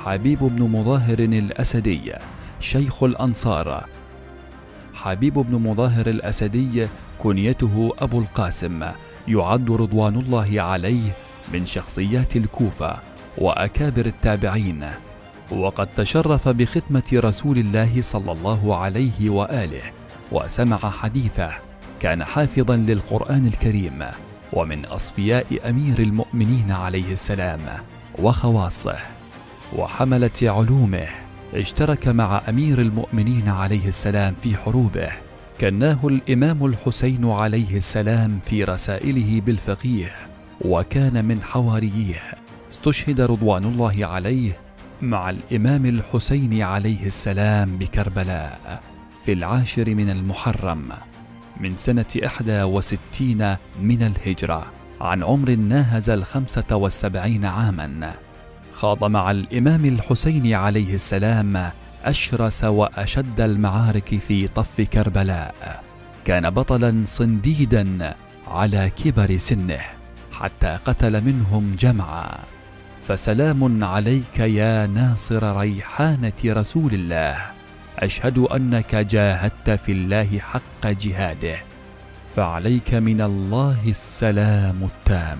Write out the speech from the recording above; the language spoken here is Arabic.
حبيب بن مظاهر الأسدي شيخ الأنصار. حبيب بن مظاهر الأسدي كنيته أبو القاسم، يعد رضوان الله عليه من شخصيات الكوفة وأكابر التابعين، وقد تشرف بخدمة رسول الله صلى الله عليه وآله وسمع حديثه. كان حافظا للقرآن الكريم ومن أصفياء أمير المؤمنين عليه السلام وخواصه وحملة علومه. اشترك مع أمير المؤمنين عليه السلام في حروبه. كناه الإمام الحسين عليه السلام في رسائله بالفقيه، وكان من حواريه. استشهد رضوان الله عليه مع الإمام الحسين عليه السلام بكربلاء في 10 من المحرم من سنة 61 من الهجرة، عن عمر ناهز 75 عاما. خاض مع الإمام الحسين عليه السلام أشرس وأشد المعارك في طف كربلاء. كان بطلا صنديدا على كبر سنه، حتى قتل منهم جمعا. فسلام عليك يا ناصر ريحانة رسول الله، أشهد أنك جاهدت في الله حق جهاده، فعليك من الله السلام التام.